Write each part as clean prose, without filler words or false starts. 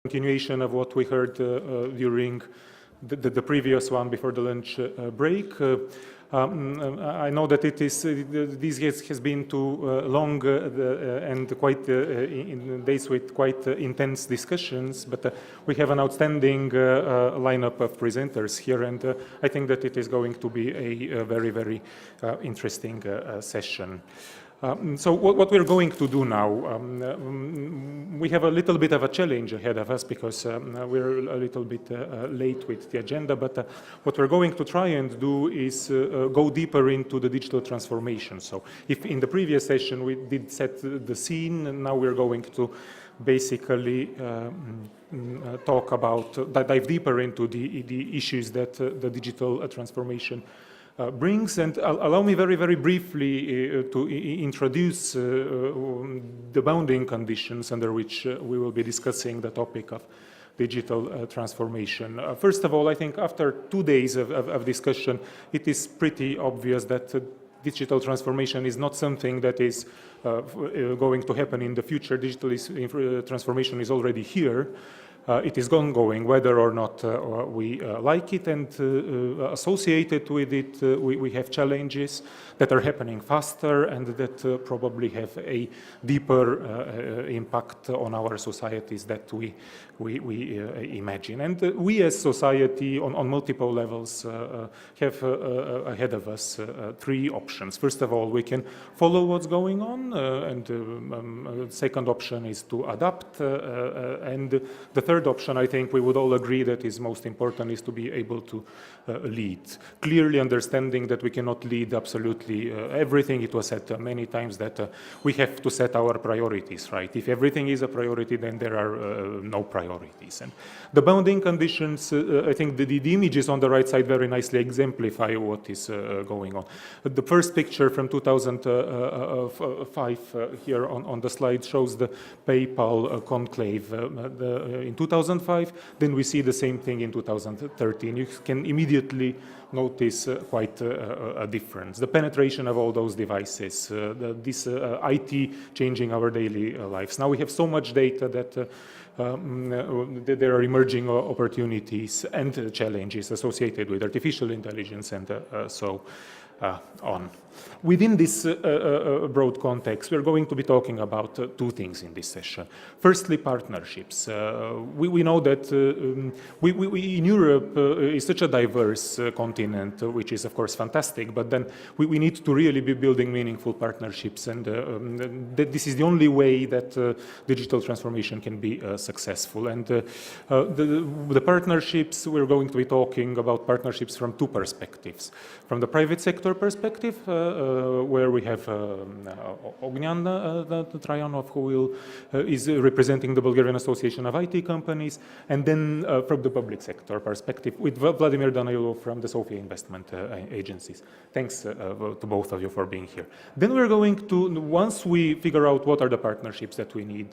Continuation of what we heard during the previous one before the lunch break. I know that this has been too long and quite in days with quite intense discussions, but we have an outstanding lineup of presenters here, and I think that it is going to be a very, very interesting session. So what we're going to do now, we have a little bit of a challenge ahead of us because we're a little bit late with the agenda, but what we're going to try and do is go deeper into the digital transformation. So if in the previous session we did set the scene, now we're going to basically talk about, dive deeper into the issues that the digital transformation brings, and allow me very, very briefly to introduce the bounding conditions under which we will be discussing the topic of digital transformation. First of all, I think after 2 days of discussion, it is pretty obvious that digital transformation is not something that is going to happen in the future. Digital transformation is already here. It is ongoing, whether or not we like it, and associated with it, we have challenges that are happening faster and that probably have a deeper impact on our societies that we imagine. And we as society on multiple levels have ahead of us 3 options. First of all, we can follow what's going on, and the second option is to adapt, and the third option, I think we would all agree that is most important, is to be able to lead. Clearly understanding that we cannot lead absolutely everything. It was said many times that we have to set our priorities, right? If everything is a priority, then there are no priorities. And the bounding conditions, I think the images on the right side very nicely exemplify what is going on. The first picture from 2005 here on the slide shows the PayPal conclave in 2005. Then we see the same thing in 2013. You can immediately notice quite a difference. The penetration of all those devices, this IT changing our daily lives. Now we have so much data that there are emerging opportunities and challenges associated with artificial intelligence and so on. Within this broad context, we're going to be talking about 2 things in this session. Firstly, partnerships. We know that we in Europe is such a diverse continent, which is of course fantastic, but then we need to really be building meaningful partnerships, and this is the only way that digital transformation can be successful. And the partnerships, we're going to be talking about partnerships from 2 perspectives. From the private sector perspective, where we have Ognan Trajanov, who is representing the Bulgarian Association of IT Companies, and then from the public sector perspective with Vladimir Danailov from the Sofia investment agencies. Thanks to both of you for being here. Then we're going to, once we figure out what are the partnerships that we need,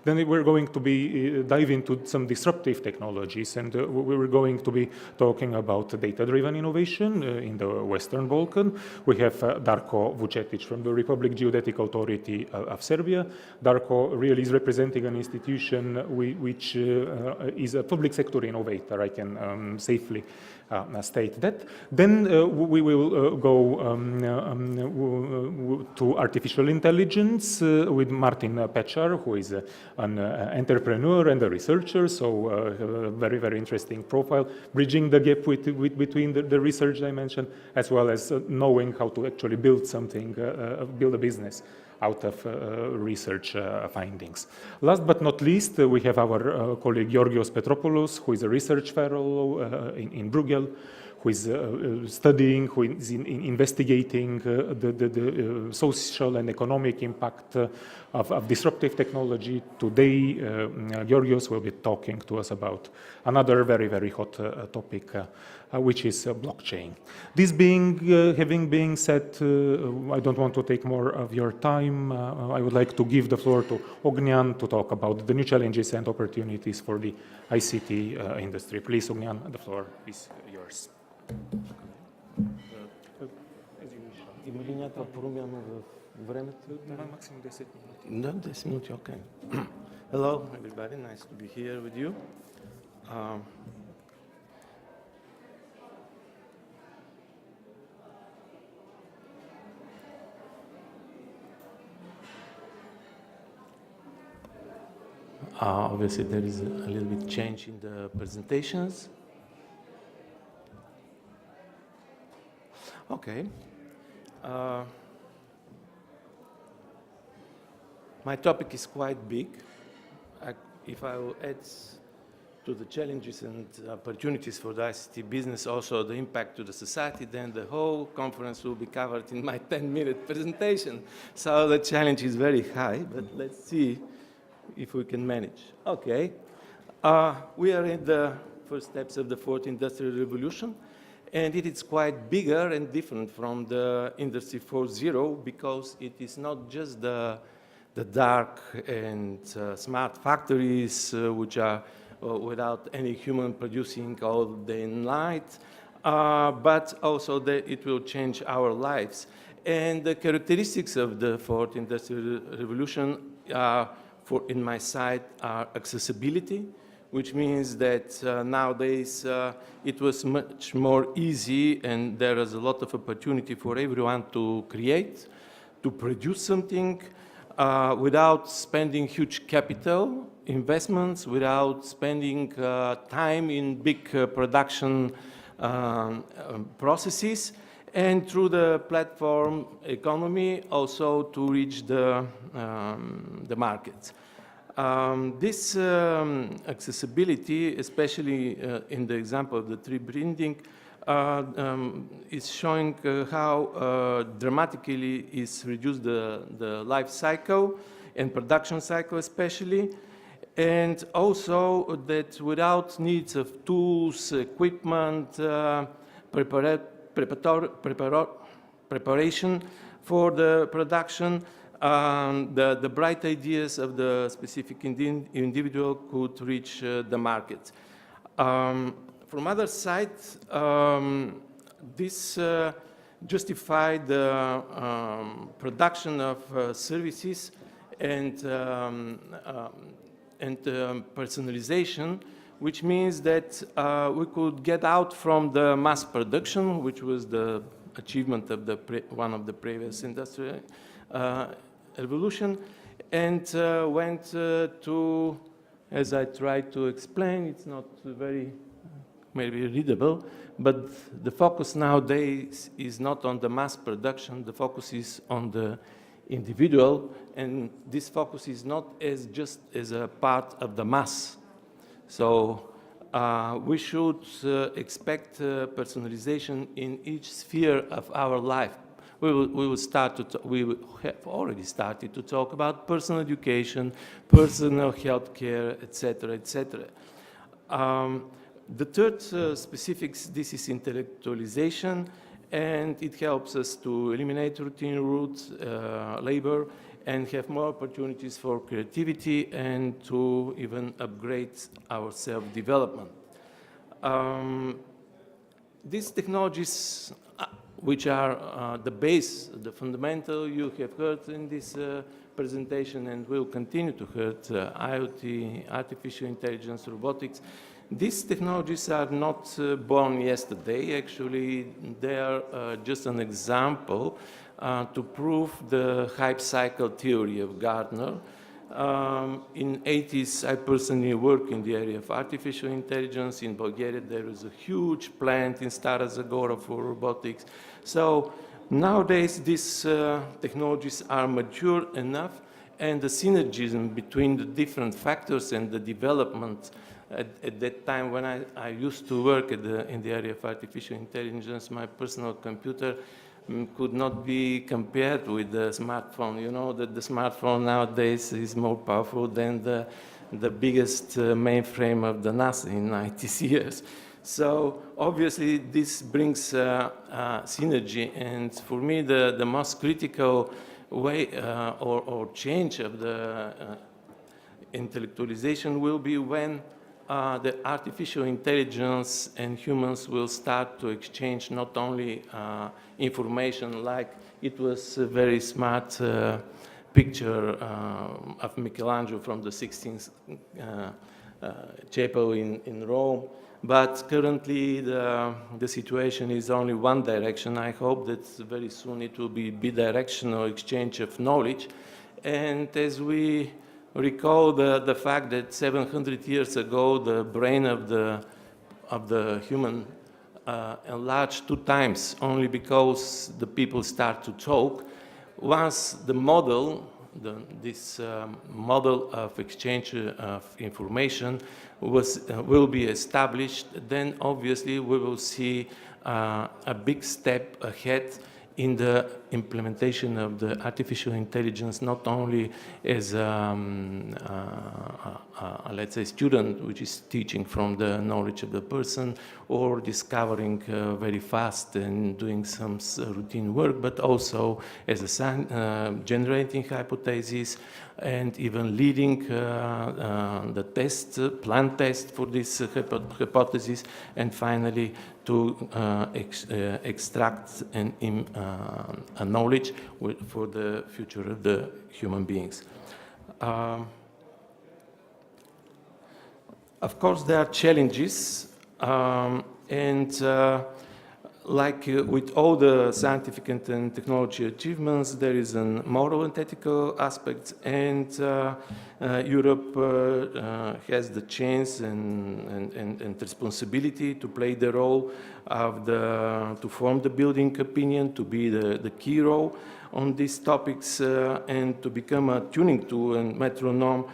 then we're going to be dive into some disruptive technologies, and we're going to be talking about data-driven innovation in the Western Balkan. We have Darko Vucetic from the Republic Geodetic Authority of Serbia. Darko really is representing an institution which is a public sector innovator, I can safely state that. Then we will go to artificial intelligence with Martin Pečar, who is an entrepreneur and a researcher, so a very, very interesting profile, bridging the gap between the research dimension as well as knowing how to actually build something, build a business out of research findings. Last but not least, we have our colleague Georgios Petropoulos, who is a research fellow in Bruegel, who is studying, who is investigating the social and economic impact of disruptive technology. Today, Georgios will be talking to us about another very, very hot topic, which is blockchain. This having been said, I don't want to take more of your time. I would like to give the floor to Ognan to talk about the new challenges and opportunities for the ICT industry. Please, Ognan, the floor is yours. Има ли някаква промяна в времето? Максимум 10 минути. Да, 10 минути, окей. Hello, everybody. Nice to be here with you. Obviously, there is a little bit change in the presentations. Okay. My topic is quite big. If I will add to the challenges and opportunities for the ICT business, also the impact to the society, then the whole conference will be covered in my 10-minute presentation. So the challenge is very high, but let's see if we can manage. Okay. We are in the first steps of the fourth industrial revolution, and it is quite bigger and different from the Industry 4.0 because it is not just the dark and smart factories which are without any human producing all day and night, but also that it will change our lives. And the characteristics of the fourth industrial revolution in my side are accessibility, which means that nowadays it was much more easy and there is a lot of opportunity for everyone to create, to produce something, without spending huge capital investments, without spending time in big production processes, and through the platform economy also to reach the markets. This accessibility, especially in the example of the 3D printing, is showing how dramatically is reduced the life cycle and production cycle especially, and also that without needs of tools, equipment, preparation for the production, the bright ideas of the specific individual could reach the market. From other side, this justified the production of services and personalization, which means that we could get out from the mass production, which was the achievement of one of the previous industrial evolution, and went to, as I tried to explain, it's not very maybe readable, but the focus nowadays is not on the mass production, the focus is on the individual, and this focus is not just as a part of the mass. So we should expect personalization in each sphere of our life. We have already started to talk about personal education, personal health care, etc., etc. The third specifics, this is intellectualization, and it helps us to eliminate routine route labor and have more opportunities for creativity and to even upgrade our self-development. These technologies, which are the base, the fundamental you have heard in this presentation and will continue to hear, IoT, artificial intelligence, robotics. These technologies are not born yesterday. Actually, they are just an example to prove the hype cycle theory of Gardner. In the 80s, I personally worked in the area of artificial intelligence. In Bulgaria, there is a huge plant in Stara Zagora for robotics. So nowadays, these technologies are mature enough, and the synergism between the different factors and the development at that time when I used to work in the area of artificial intelligence, my personal computer could not be compared with the smartphone. You know that the smartphone nowadays is more powerful than the biggest mainframe of the NASA in 90 years. So obviously this brings synergy, and for me the most critical way or change of the intellectualization will be when the artificial intelligence and humans will start to exchange not only information like it was very smart picture of Michelangelo from the 16th chapel in Rome. But currently, the situation is only one direction. I hope that very soon it will be bidirectional exchange of knowledge. And as we recall the fact that 700 years ago, the brain of the human enlarged 2 times only because the people start to talk. Once the model, this model of exchange of information will be established, then obviously we will see a big step ahead in the implementation of the artificial intelligence, not only as let's say, student which is teaching from the knowledge of the person or discovering very fast and doing some routine work, but also as a generating hypotheses and even leading the test, plant test for this hypothesis, and finally to extract a knowledge for the future of the human beings. Of course, there are challenges, and like with all the scientific and technology achievements, there is a moral and ethical aspect, and Europe has the chance and responsibility to play the role of to form the building opinion, to be the key role on these topics, and to become a tuning tool and metronome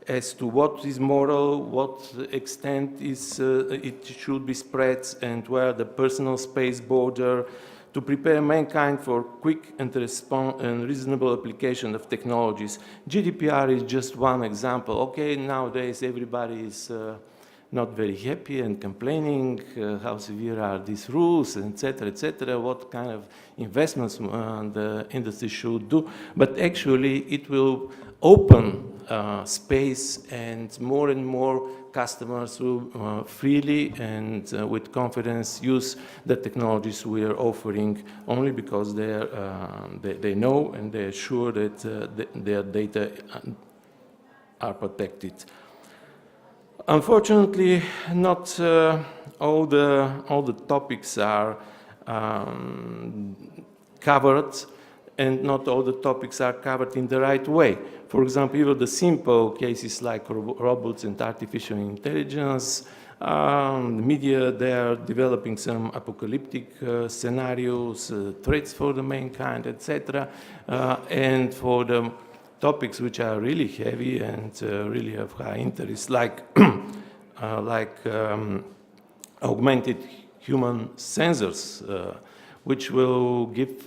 as to what is moral, what extent it should be spread, and where the personal space border, to prepare mankind for quick and reasonable application of technologies. GDPR is just one example. Okay, nowadays everybody is not very happy and complaining how severe are these rules, etc., what kind of investments the industry should do. But actually, it will open space, and more customers will freely and with confidence use the technologies we are offering, only because they know and they're sure that their data are protected. Unfortunately, not all the topics are covered, and not all the topics are covered in the right way. For example, even the simple cases like robots and artificial intelligence, the media, they are developing some apocalyptic scenarios, threats for the mankind, etc. And for the topics which are really heavy and really of high interest, like augmented human sensors, which will give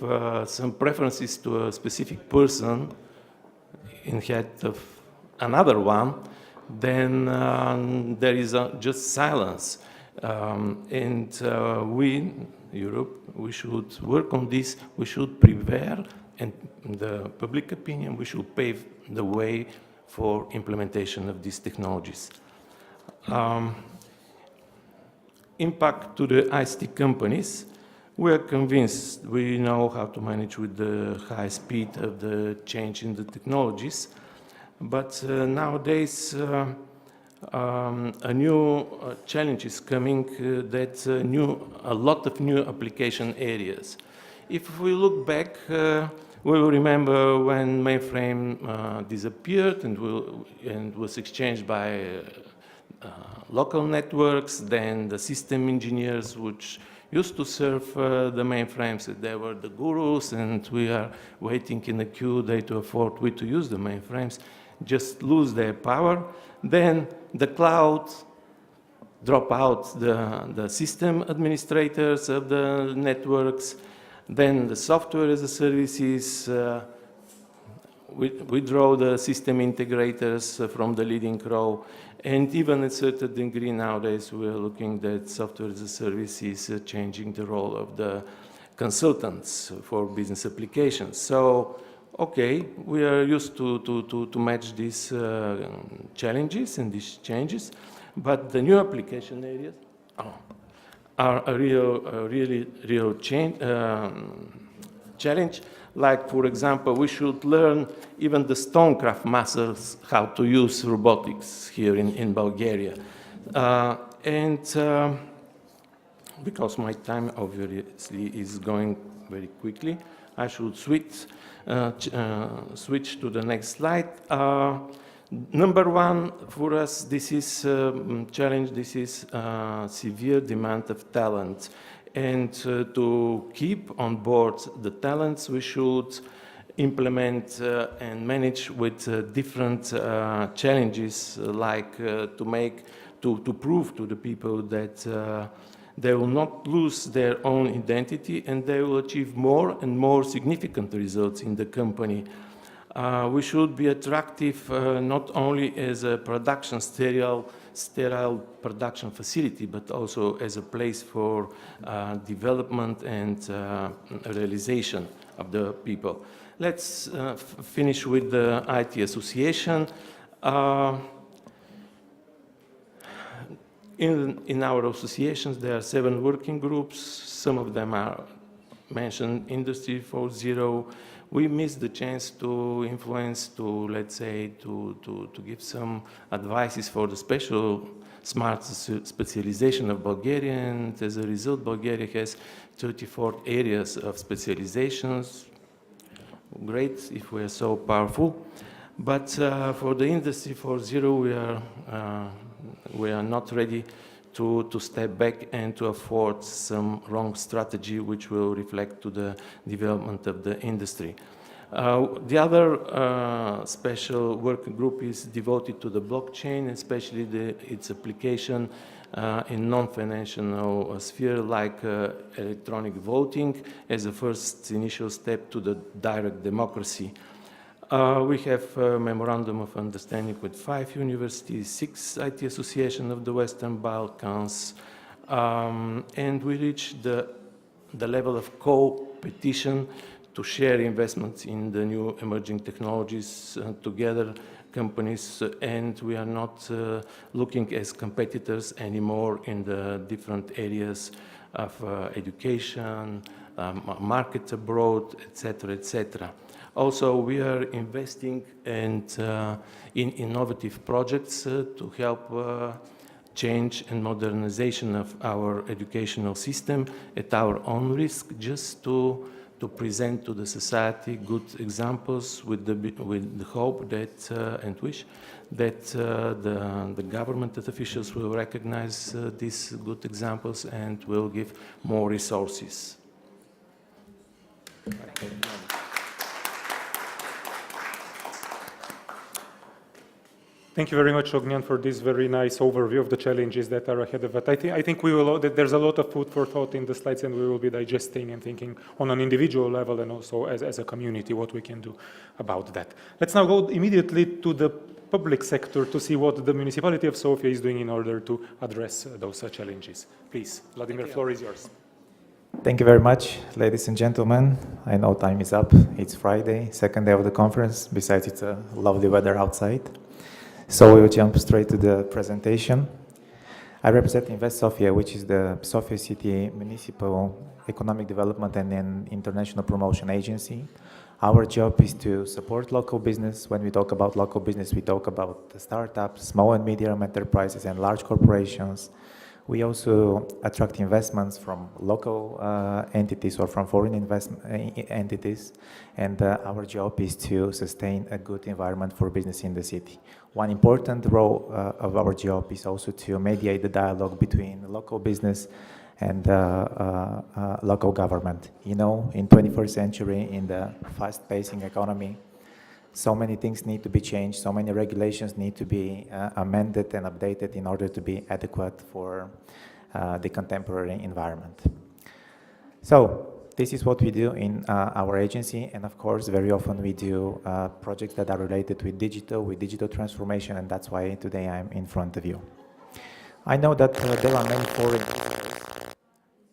some preferences to a specific person instead of another one, then there is just silence. And we, Europe, we should work on this. We should prepare, and the public opinion, we should pave the way for implementation of these technologies. Impact to the ICT companies. We are convinced we know how to manage with the high speed of the change in the technologies, but nowadays a new challenge is coming, a lot of new application areas. If we look back, we will remember when mainframe disappeared and was exchanged by local networks, then the system engineers which used to serve the mainframes, they were the gurus, and we are waiting in the queue, they to afford to use the mainframes, just lose their power. Then the cloud drop out the system administrators of the networks, then the software as a services withdraw the system integrators from the leading role. And even at a certain degree nowadays, we're looking that software as a service is changing the role of the consultants for business applications. So, okay, we are used to match these challenges and these changes, but the new application areas are a real challenge. Like, for example, we should learn even the stonecraft masters how to use robotics here in Bulgaria. Because my time obviously is going very quickly, I should switch to the next slide. Number one for us, this is challenge. This is severe demand of talent, and to keep on board the talents, we should implement and manage with different challenges, like to prove to the people that they will not lose their own identity and they will achieve more and more significant results in the company. We should be attractive not only as a sterile production facility, but also as a place for development and realization of the people. Let's finish with the IT Association. In our associations, there are 7 working groups. Some of them are mentioned Industry 4.0. We missed the chance to influence, let's say, to give some advices for the smart specialization of Bulgaria, and as a result, Bulgaria has 34 areas of specializations. Great if we are so powerful, but for the Industry 4.0, we are not ready to step back and to afford some wrong strategy which will reflect to the development of the industry. The other special working group is devoted to the blockchain, especially its application in non-financial sphere, like electronic voting as a first initial step to the direct democracy. We have a memorandum of understanding with 5 universities, 6 IT associations of the Western Balkans, and we reached the level of co-petition to share investments in the new emerging technologies together, companies, and we are not looking as competitors anymore in the different areas of education, market abroad, etc., etc. Also, we are investing in innovative projects to help change and modernization of our educational system at our own risk, just to present to the society good examples with the hope that and wish that the government officials will recognize these good examples and will give more resources. Thank you very much, Ognian, for this very nice overview of the challenges that are ahead of us. I think there's a lot of food for thought in the slides, and we will be digesting and thinking on an individual level and also as a community what we can do about that. Let's now go immediately to the public sector to see what the municipality of Sofia is doing in order to address those challenges. Please, Vladimir, floor is yours. Thank you very much, ladies and gentlemen. I know time is up. It's Friday, second day of the conference. Besides, it's a lovely weather outside. So we will jump straight to the presentation. I represent Invest Sofia, which is the Sofia City Municipal Economic Development and International Promotion Agency. Our job is to support local business. When we talk about local business, we talk about the startups, small and medium enterprises, and large corporations. We also attract investments from local entities or from foreign entities, and our job is to sustain a good environment for business in the city. One important role of our job is also to mediate the dialogue between local business and local government. You know, in 21st century, in the fast-pacing economy, so many things need to be changed, so many regulations need to be amended and updated in order to be adequate for the contemporary environment. So this is what we do in our agency, and of course very often we do projects that are related with digital transformation, and that's why today I'm in front of you. I know that there are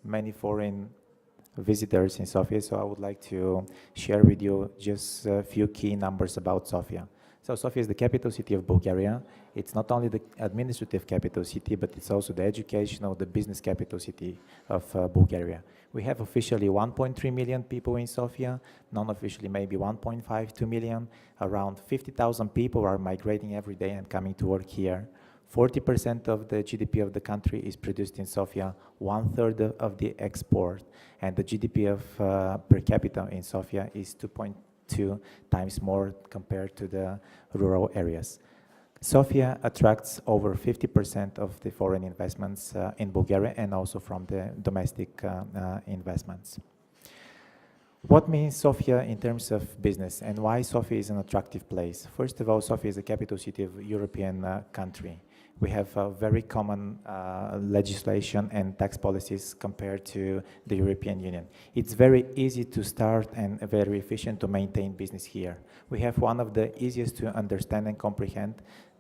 many foreign visitors in Sofia, so I would like to share with you just a few key numbers about Sofia. So Sofia is the capital city of Bulgaria. It's not only the administrative capital city, but it's also the educational, the business capital city of Bulgaria. We have officially 1.3 million people in Sofia, non-officially maybe 1.5, 2 million. Around 50,000 people are migrating every day and coming to work here. 40% of the GDP of the country is produced in Sofia, 1/3 of the export, and the GDP of per capita in Sofia is 2.2 times more compared to the rural areas. Sofia attracts over 50% of the foreign investments in Bulgaria and also from the domestic investments. What means Sofia in terms of business and why Sofia is an attractive place? First of all, Sofia is the capital city of a European country. We have very common legislation and tax policies compared to the European Union. It's very easy to start and very efficient to maintain business here. We have one of the easiest to understand and comprehend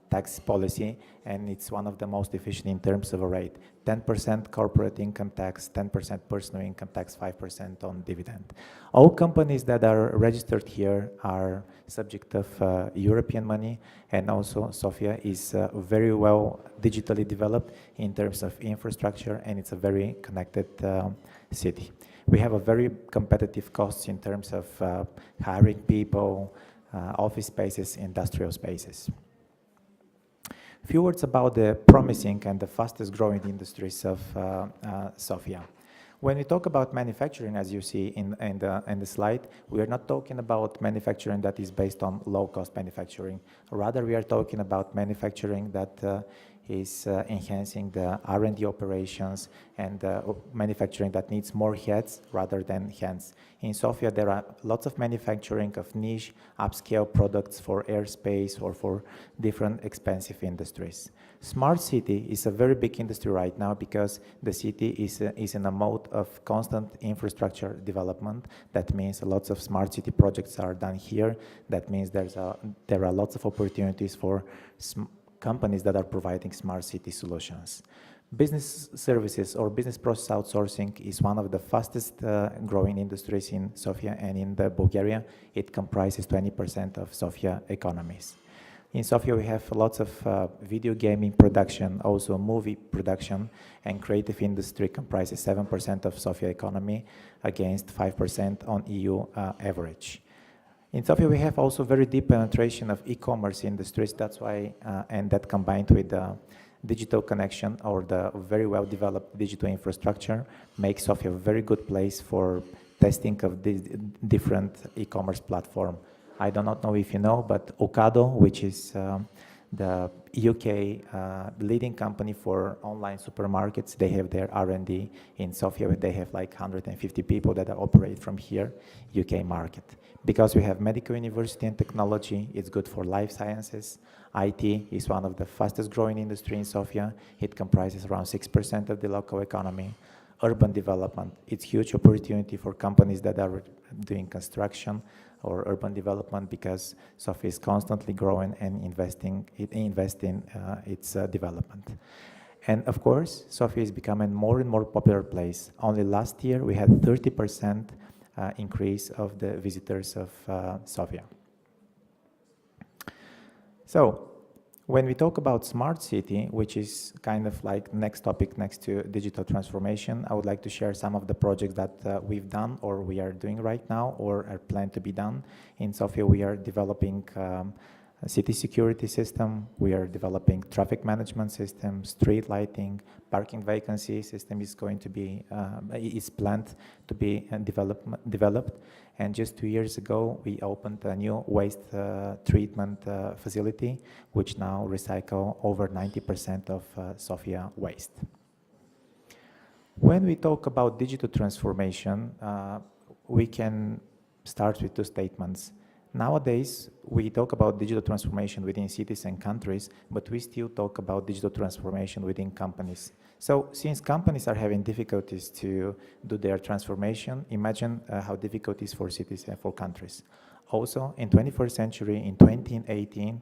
tax policy, and it's one of the most efficient in terms of a rate. 10% corporate income tax, 10% personal income tax, 5% on dividend. All companies that are registered here are subject of European money, and also Sofia is very well digitally developed in terms of infrastructure, and it's a very connected city. We have a very competitive costs in terms of hiring people, office spaces, industrial spaces. Few words about the promising and the fastest growing industries of Sofia. When we talk about manufacturing, as you see in the slide, we are not talking about manufacturing that is based on low-cost manufacturing. Rather, we are talking about manufacturing that is enhancing the R&D operations and manufacturing that needs more heads rather than hands. In Sofia, there are lots of manufacturing of niche, upscale products for airspace or for different expensive industries. Smart city is a very big industry right now because the city is in a mode of constant infrastructure development. That means lots of smart city projects are done here. That means there are lots of opportunities for companies that are providing smart city solutions. Business services or business process outsourcing is one of the fastest growing industries in Sofia and in Bulgaria. It comprises 20% of Sofia economies. In Sofia, we have lots of video gaming production, also movie production, and creative industry comprises 7% of Sofia economy against 5% on EU average. In Sofia, we have also very deep penetration of e-commerce industries. That's why, and that combined with the digital connection or the very well-developed digital infrastructure makes Sofia a very good place for testing of the different e-commerce platform. I do not know if you know, but Ocado, which is the UK leading company for online supermarkets, they have their R&D in Sofia. They have like 150 people that operate from here, UK market. Because we have medical university and technology, it's good for life sciences. IT is one of the fastest growing industry in Sofia. It comprises around 6% of the local economy. Urban development, it's huge opportunity for companies that are doing construction or urban development because Sofia is constantly growing and investing in its development. And of course, Sofia is becoming more and more popular place. Only last year, we had 30% increase of the visitors of Sofia. So, when we talk about smart city, which is kind of like next topic next to digital transformation, I would like to share some of the projects that we've done or we are doing right now or are planned to be done. In Sofia, we are developing a city security system, we are developing traffic management system, street lighting, parking vacancy system is going to be, is planned to be developed. And just 2 years ago, we opened a new waste treatment facility, which now recycle over 90% of Sofia waste. When we talk about digital transformation, we can start with two statements. Nowadays, we talk about digital transformation within cities and countries, but we still talk about digital transformation within companies. So since companies are having difficulties to do their transformation, imagine how difficult it is for cities and for countries. Also, in 21st century, in 2018,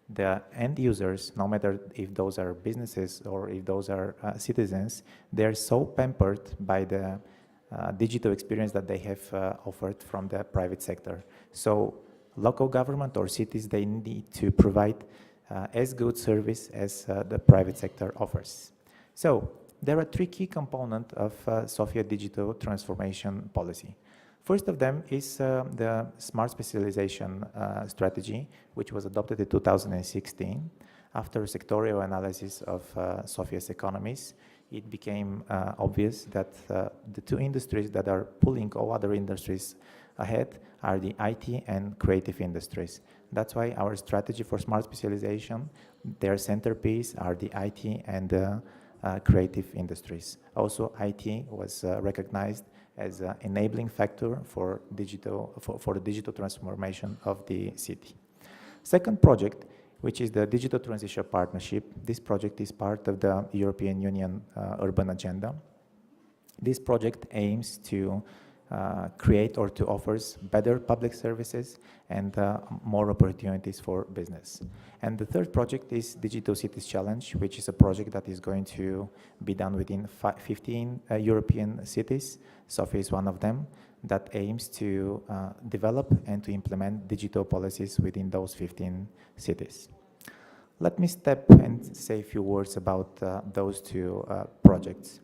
the end users, no matter if those are businesses or if those are citizens, they're so pampered by the digital experience that they have offered from the private sector. So local government or cities, they need to provide as good service as the private sector offers. So there are three key components of Sofia digital transformation policy. First of them is the smart specialization strategy, which was adopted in 2016. After sectorial analysis of Sofia's economies, it became obvious that the two industries that are pulling all other industries ahead are the IT and creative industries. That's why our strategy for smart specialization, their centerpiece are the IT and creative industries. Also, IT was recognized as an enabling factor for the digital transformation of the city. Second project, which is the Digital Transition Partnership. This project is part of the European Union Urban Agenda. This project aims to create or to offer better public services and more opportunities for business. And the third project is Digital Cities Challenge, which is a project that is going to be done within 15 European cities. Sofia is one of them, that aims to develop and to implement digital policies within those 15 cities. Let me step and say a few words about those two projects.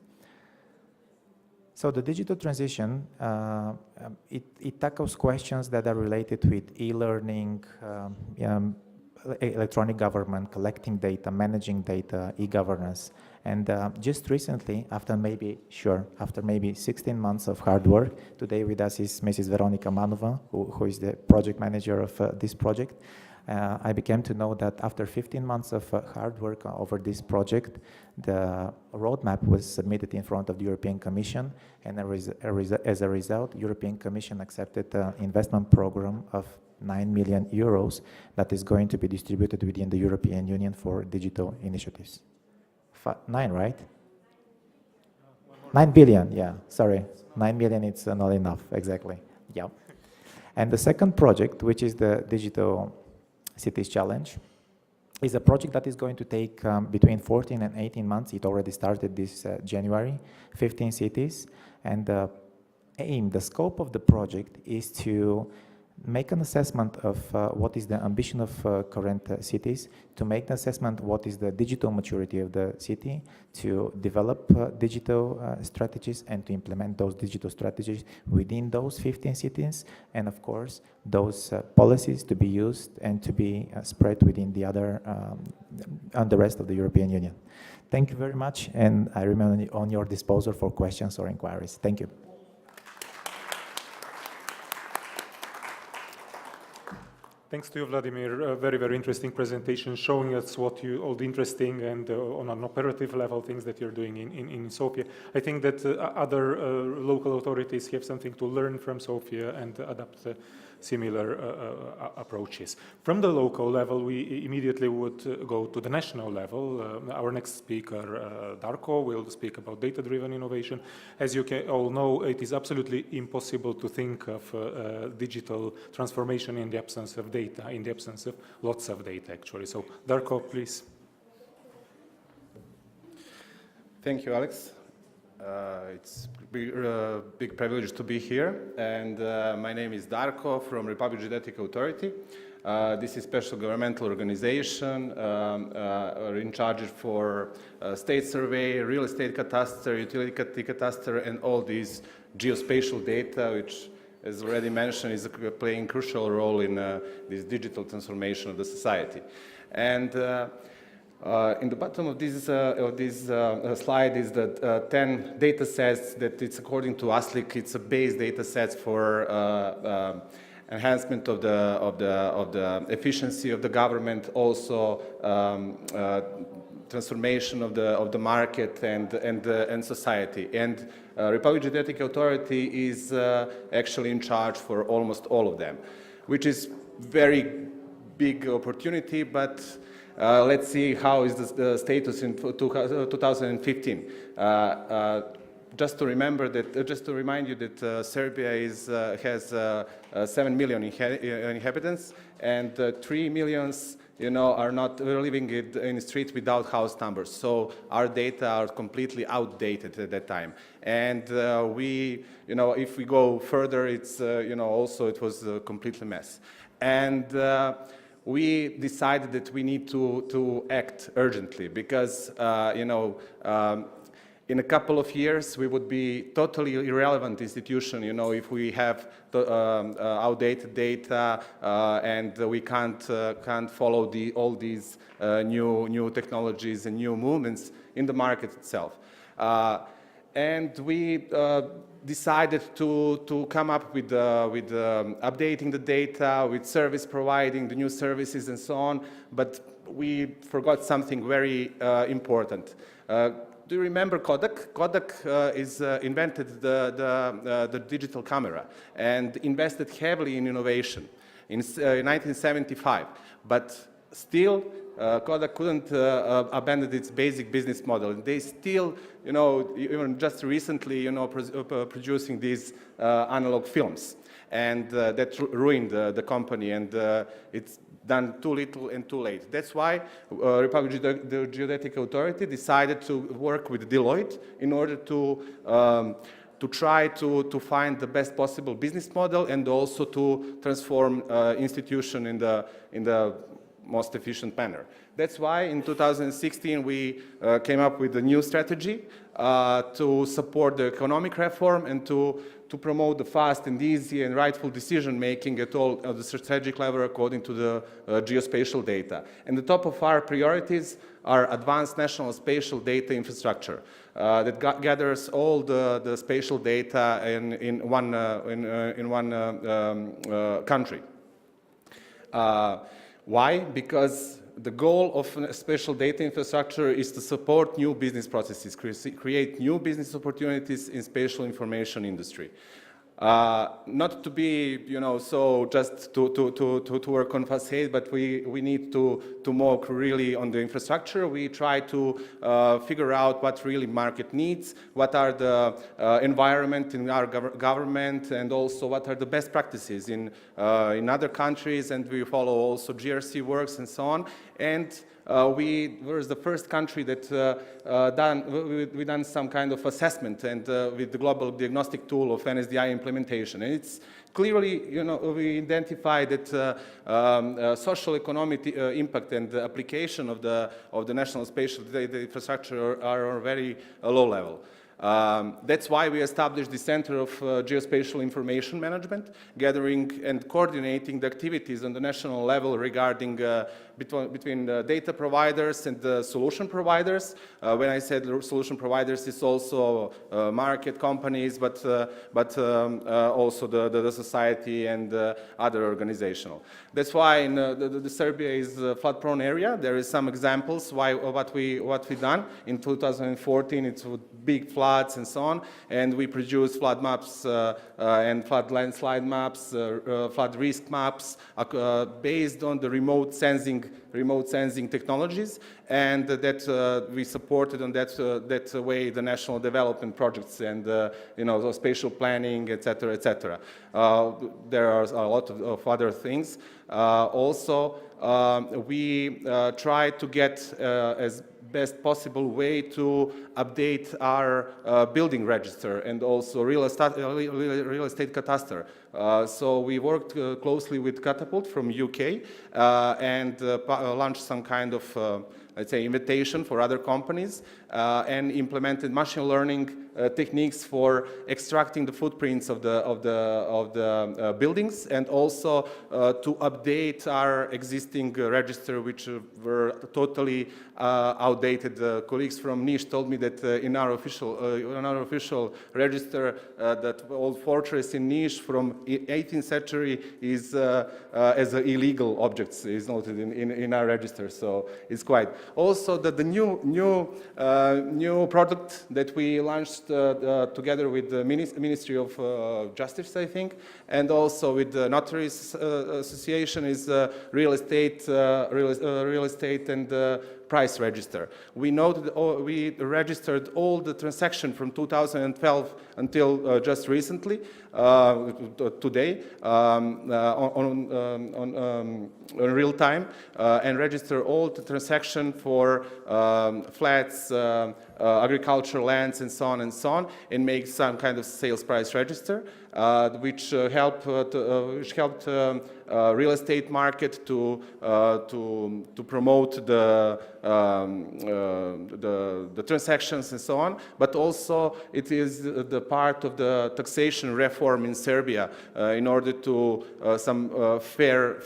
So the digital transition, it tackles questions that are related with e-learning, electronic government, collecting data, managing data, e-governance. And just recently, after maybe 16 months of hard work, today with us is Mrs. Veronika Manova, who is the project manager of this project. I became to know that after 15 months of hard work over this project, the roadmap was submitted in front of the European Commission, and as a result, European Commission accepted an investment program of 9 million euros that is going to be distributed within the European Union for digital initiatives. 9, right? 9 billion, yeah, sorry. 9 million, it's not enough, exactly, yeah. And the second project, which is the Digital Cities Challenge, is a project that is going to take between 14 and 18 months. It already started this January, 15 cities. And the scope of the project is to make an assessment of what is the ambition of current cities, to make the assessment what is the digital maturity of the city, to develop digital strategies and to implement those digital strategies within those 15 cities, and of course those policies to be used and to be spread within the other and the rest of the European Union. Thank you very much, and I remain on your disposal for questions or inquiries. Thank you. Thanks to you, Vladimir. A very, very interesting presentation showing us all the interesting and on an operative level things that you're doing in Sofia. I think that other local authorities have something to learn from Sofia and adapt similar approaches. From the local level, we immediately would go to the national level. Our next speaker, Darko, will speak about data-driven innovation. As you all know, it is absolutely impossible to think of digital transformation in the absence of data, in the absence of lots of data, actually. So, Darko, please. Thank you, Alex. It's a big privilege to be here, and my name is Darko from Republic Geodetic Authority. This is special governmental organization in charge for state survey, real estate catastrophe, utility catastrophe, and all these geospatial data, which, as already mentioned, is playing a crucial role in this digital transformation of the society. And in the bottom of this slide is the 10 data sets that it's according to ASLIC. It's a base data sets for enhancement of the efficiency of the government, also transformation of the market and society. And Republic Geodetic Authority is actually in charge for almost all of them, which is very big opportunity, but let's see how is the status in 2015. Just to remind you that Serbia has 7 million inhabitants, and 3 million, are not living in the streets without house numbers. So our data are completely outdated at that time. And if we go further, it's also it was a complete mess. And we decided that we need to act urgently because, in a couple of years, we would be totally irrelevant institution, if we have outdated data and we can't follow all these new technologies and new movements in the market itself. And we decided to come up with updating the data, with service providing, the new services and so on, but we forgot something very important. Do you remember Kodak? Kodak invented the digital camera and invested heavily in innovation in 1975, but still Kodak couldn't abandon its basic business model. They still, even just recently, producing these analog films, and that ruined the company, and it's done too little and too late. That's why Republic Geodetic Authority decided to work with Deloitte in order to try to find the best possible business model and also to transform institution in the most efficient manner. That's why in 2016 we came up with a new strategy to support the economic reform and to promote the fast and easy and rightful decision making at all at the strategic level according to the geospatial data. And the top of our priorities are advanced national spatial data infrastructure that gathers all the spatial data in one country. Why? Because the goal of spatial data infrastructure is to support new business processes, create new business opportunities in spatial information industry. Not to be, so just to work on facade, but we need to work really on the infrastructure. We try to figure out what really market needs, what are the environment in our government, and also what are the best practices in other countries, and we follow also GRC works and so on. And we were the first country that we done some kind of assessment and with the global diagnostic tool of SDI Implementation. And it's clearly, we identify that social economic impact and the application of the national spatial data infrastructure are on a very low level. That's why we established the Center of Geospatial Information Management, gathering and coordinating the activities on the national level regarding between the data providers and the solution providers. When I said solution providers, it's also market companies, but also the society and other organizational. That's why in the Serbia is a flood-prone area. There is some examples what we done in 2014. It's big floods and so on, and we produce flood maps and flood landslide maps, flood risk maps based on the remote sensing technologies, and that we supported on that way the national development projects and the spatial planning, etc., etc. There are a lot of other things. Also, we try to get as best possible way to update our building register and also real estate cadastre. So we worked closely with Catapult from UK and launched some kind of let's say invitation for other companies and implemented machine learning techniques for extracting the footprints of the buildings, and also to update our existing register, which were totally outdated. Colleagues from Niš told me that in our official register, that old fortress in Niš from 18th century is as illegal objects is noted in our register. So it's quite. Also, the new product that we launched together with the Ministry of Justice, I think, and also with the Notaries Association is real estate and price register. We noted, we registered all the transactions from 2012 until just recently, today, on real time, and register all the transaction for flats, agricultural lands, and so on, and make some kind of sales price register, which helped real estate market to promote the transactions and so on, but also it is the part of the taxation reform in Serbia in order to some fair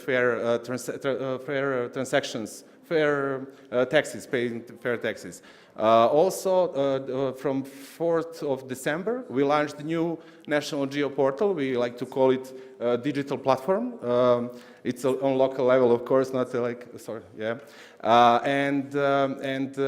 transactions, fair taxes, paying fair taxes. Also, from 4th of December, we launched the new national Geo Portal. We like to call it a digital platform. It's on local level, of course, not like, sorry, yeah.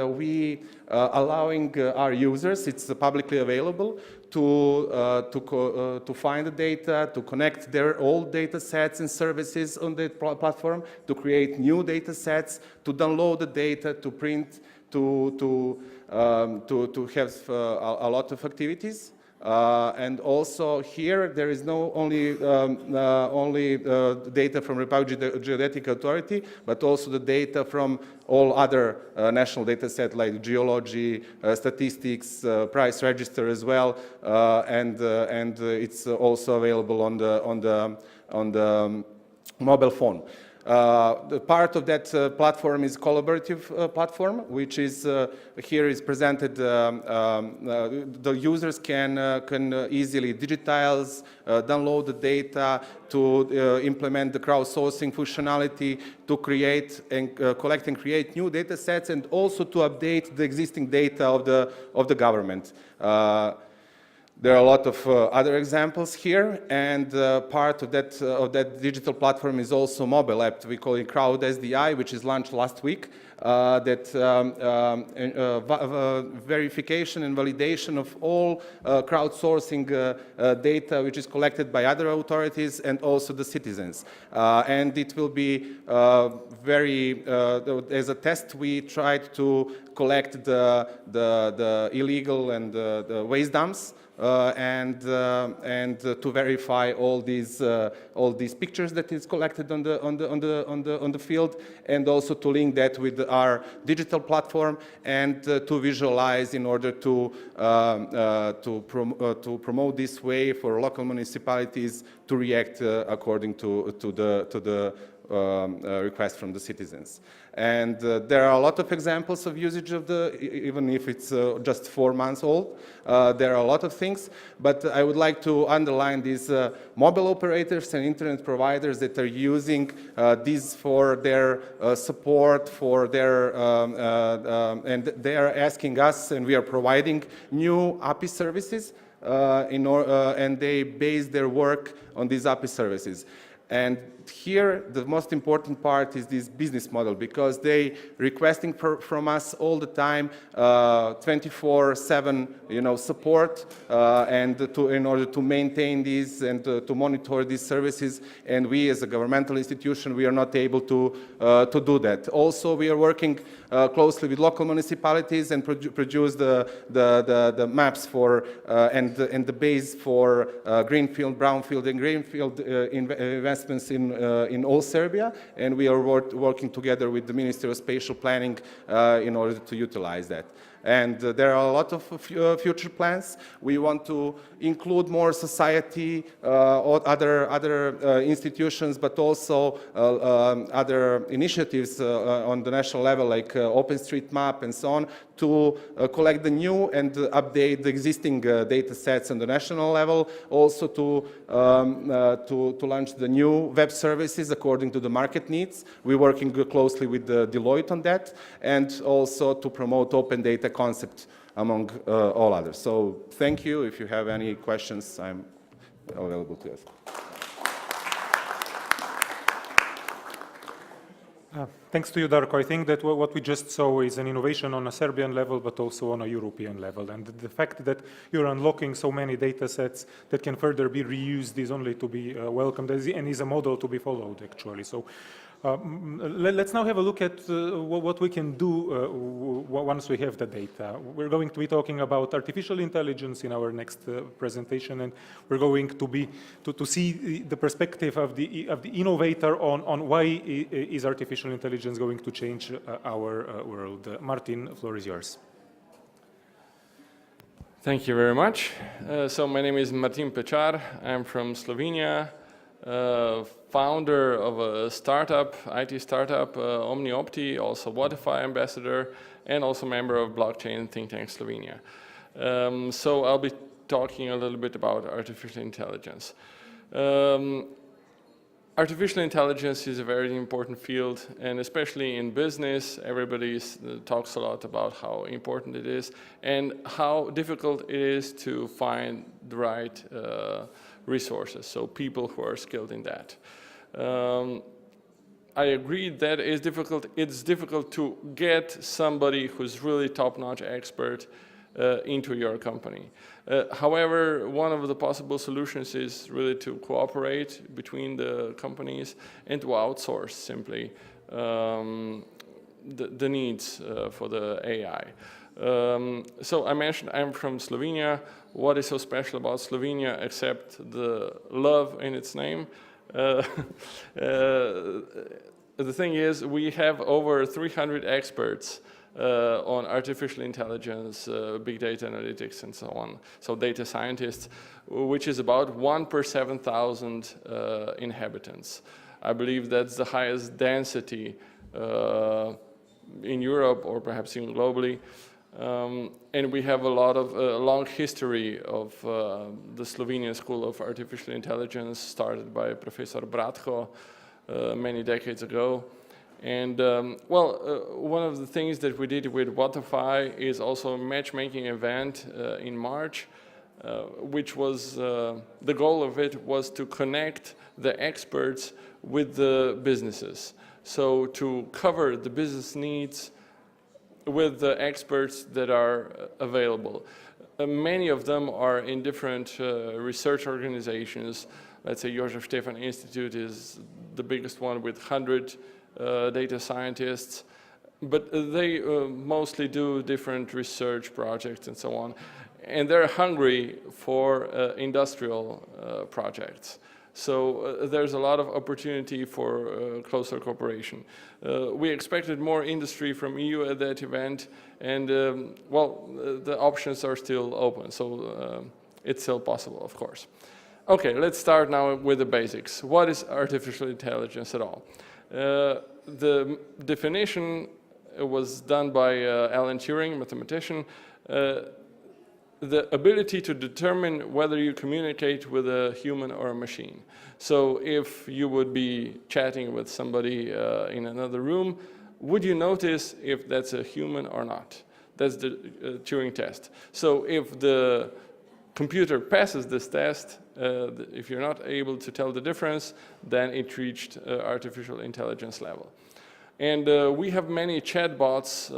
We allowing our users, it's publicly available, to find the data, to connect their old data sets and services on the platform, to create new data sets, to download the data, to print, to have a lot of activities. And also here there is no only data from Republic Geodetic Authority, but also the data from all other national data sets like geology, statistics, price register as well, and it's also available on the mobile phone. The part of that platform is collaborative platform, which is here is presented. The users can easily digitize, download the data, to implement the crowdsourcing functionality, to create and collect and create new data sets, and also to update the existing data of the government. There are a lot of other examples here, and part of that digital platform is also mobile app. We call it Crowd SDI, which is launched last week. Verification and validation of all crowdsourcing data which is collected by other authorities and also the citizens. And it will be as a test, we tried to collect the illegal and the waste dumps. And to verify all these pictures that is collected on the field, and also to link that with our digital platform and to visualize in order to promote this way for local municipalities to react according to the request from the citizens. And there are a lot of examples of usage of even if it's just 4 months old, there are a lot of things, but I would like to underline these mobile operators and internet providers that are using these for their support, for their, and they are asking us, and we are providing new API services, and they base their work on these API services. And here, the most important part is this business model, because they requesting from us all the time 24/7, support, and in order to maintain these and to monitor these services. And we, as a governmental institution, we are not able to do that. Also, we are working closely with local municipalities and produce the maps for and the base for greenfield, brownfield, and greenfield investments in all Serbia, and we are working together with the Ministry of Spatial Planning in order to utilize that. And there are a lot of future plans. We want to include more society, or other institutions, but also other initiatives on the national level, like OpenStreetMap and so on, to collect the new and update the existing data sets on the national level. Also to launch the new web services according to the market needs. We're working closely with Deloitte on that, and also to promote open data concept among all others. So thank you. If you have any questions, I'm available to ask. Thanks to you, Darko. I think that what we just saw is an innovation on a Serbian level, but also on a European level. And the fact that you're unlocking so many data sets that can further be reused is only to be welcomed, and is a model to be followed, actually. So let's now have a look at what we can do once we have the data. We're going to be talking about artificial intelligence in our next presentation, and we're going to see the perspective of the innovator on why is artificial intelligence going to change our world. Martin, the floor is yours. Thank you very much. So my name is Martin Pečar. I'm from Slovenia. founder of a startup, IT startup, OmniOpti, also Wi-Fi ambassador, and also member of blockchain think tank Slovenia. So I'll be talking a little bit about artificial intelligence. Artificial intelligence is a very important field, and especially in business, everybody talks a lot about how important it is and how difficult it is to find the right resources, so people who are skilled in that. I agree that it's difficult to get somebody who's really top-notch expert into your company. However, one of the possible solutions is really to cooperate between the companies and to outsource simply the needs for the AI. So I mentioned I'm from Slovenia. What is so special about Slovenia except the love in its name? The thing is, we have over 300 experts on artificial intelligence, big data analytics, and so on. So data scientists, which is about 1 per 7,000 inhabitants. I believe that's the highest density in Europe or perhaps even globally. And we have a lot of long history of the Slovenian School of Artificial Intelligence, started by Professor Bratko many decades ago. And one of the things that we did with Wi-Fi is also a matchmaking event in March, which was, the goal of it was to connect the experts with the businesses. So to cover the business needs with the experts that are available. Many of them are in different research organizations. Let's say Josef Stefan Institute is the biggest one with 100 data scientists, but they mostly do different research projects and so on. And they're hungry for industrial projects. So there's a lot of opportunity for closer cooperation. We expected more industry from EU at that event, and the options are still open, so it's still possible, of course. Okay, let's start now with the basics. What is artificial intelligence at all? The definition was done by Alan Turing, mathematician. The ability to determine whether you communicate with a human or a machine. So if you would be chatting with somebody in another room, would you notice if that's a human or not? That's the Turing test. So if the computer passes this test, if you're not able to tell the difference, then it reached artificial intelligence level. And we have many chatbots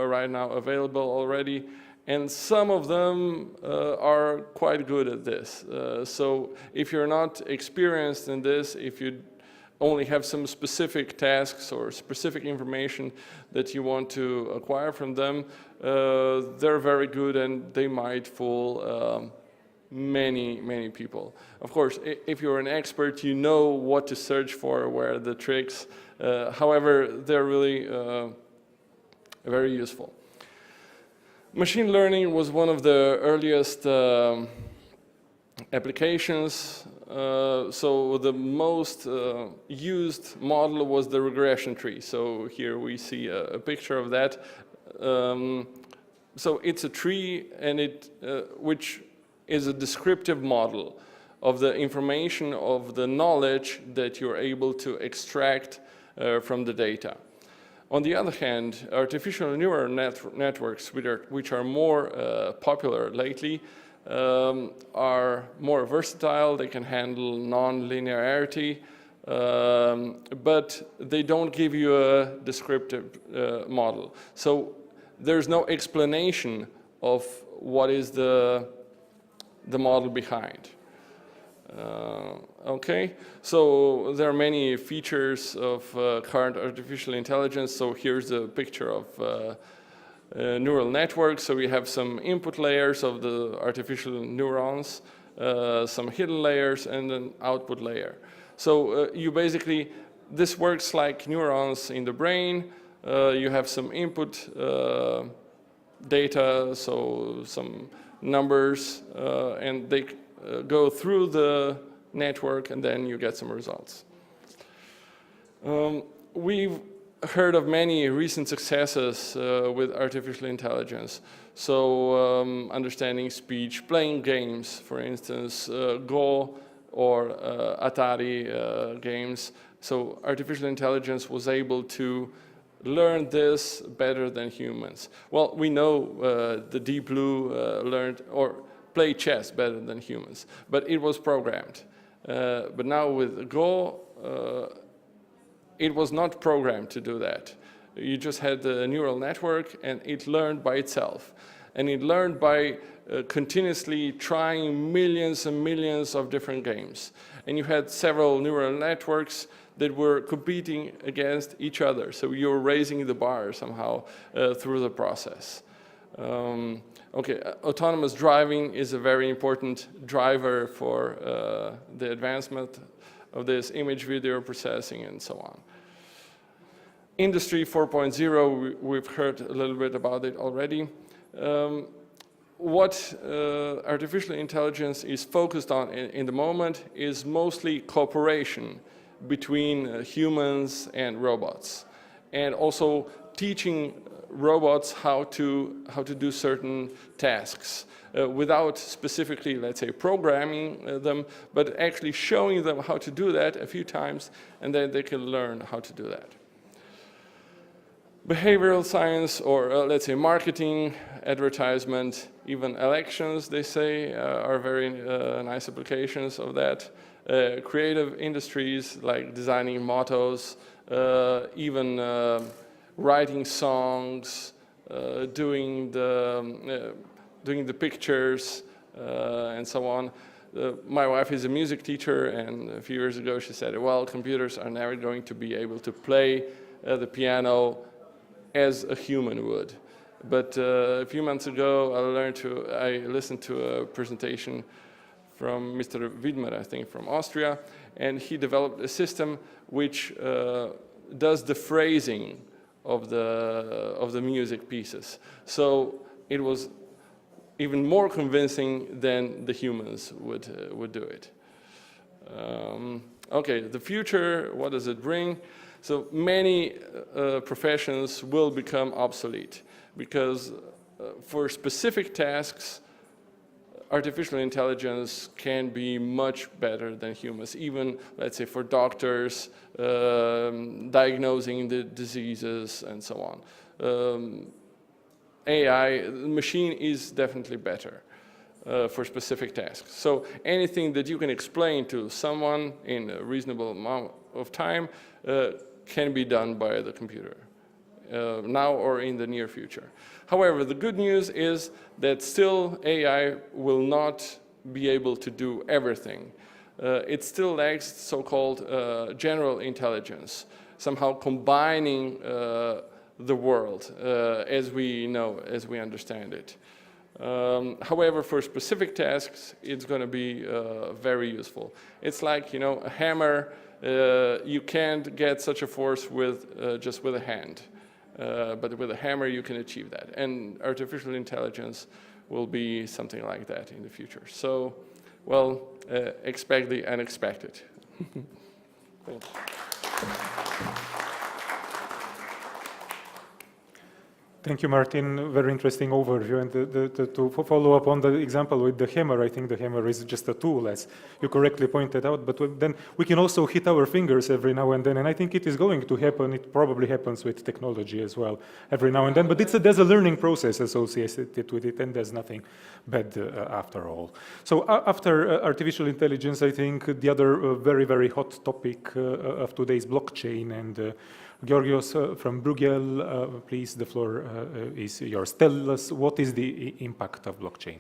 right now available already, and some of them are quite good at this. So if you're not experienced in this, if you only have some specific tasks or specific information that you want to acquire from them, they're very good and they might fool many people. Of course, if you're an expert, you know what to search for, where are the tricks. However, they're really very useful. Machine learning was one of the earliest applications. So the most used model was the regression tree. So here we see a picture of that. So it's a tree, and which is a descriptive model of the information, of the knowledge that you're able to extract from the data. On the other hand, artificial neural networks, which are more popular lately, are more versatile. They can handle non-linearity, but they don't give you a descriptive model. So there's no explanation of what is the model behind. Okay, so there are many features of current artificial intelligence. So here's a picture of neural networks. So we have some input layers of the artificial neurons, some hidden layers, and an output layer. So you basically, this works like neurons in the brain. You have some input data, so some numbers, and they go through the network, and then you get some results. We've heard of many recent successes with artificial intelligence. So understanding speech, playing games, for instance, Go or Atari games. So artificial intelligence was able to learn this better than humans. Well, we know the Deep Blue learned or play chess better than humans, but it was programmed. But now with Go, it was not programmed to do that. You just had the neural network and it learned by itself. And it learned by continuously trying millions and millions of different games. And you had several neural networks that were competing against each other. So you're raising the bar somehow through the process. Okay, autonomous driving is a very important driver for the advancement of this image video processing and so on. Industry 4.0, we've heard a little bit about it already. What artificial intelligence is focused on in the moment is mostly cooperation between humans and robots, and also teaching robots how to do certain tasks without specifically, let's say, programming them, but actually showing them how to do that a few times, and then they can learn how to do that. Behavioral science, or let's say marketing, advertisement, even elections, they say, are very nice applications of that. Creative industries like designing mottos, even writing songs, doing the pictures, and so on. My wife is a music teacher, and a few years ago she said, well, computers are never going to be able to play the piano as a human would. But a few months ago, I listened to a presentation from Mr. Vladimir, I think, from Austria, and he developed a system which does the phrasing of the music pieces. So it was even more convincing than the humans would do it. Okay, the future, what does it bring? So many professions will become obsolete because for specific tasks, artificial intelligence can be much better than humans, even, let's say, for doctors, diagnosing the diseases and so on. AI, the machine is definitely better for specific tasks. So anything that you can explain to someone in a reasonable amount of time can be done by the computer, now or in the near future. However, the good news is that still AI will not be able to do everything. It still lacks so-called general intelligence, somehow combining the world as we know, as we understand it. However, for specific tasks, it's going to be very useful. It's like, you know, a hammer. You can't get such a force with just with a hand. But with a hammer, you can achieve that. And artificial intelligence will be something like that in the future. So, well, expect the unexpected. Thanks. Thank you, Martin. Very interesting overview. And to follow up on the example with the hammer, I think the hammer is just a tool, as you correctly pointed out. But then we can also hit our fingers every now and then. And I think it is going to happen. It probably happens with technology as well, every now and then. But there's a learning process associated with it, and there's nothing bad after all. So after artificial intelligence, I think the other very, very hot topic of today is blockchain. And Georgios from Bruegel, please, the floor is yours. Tell us, what is the impact of blockchain?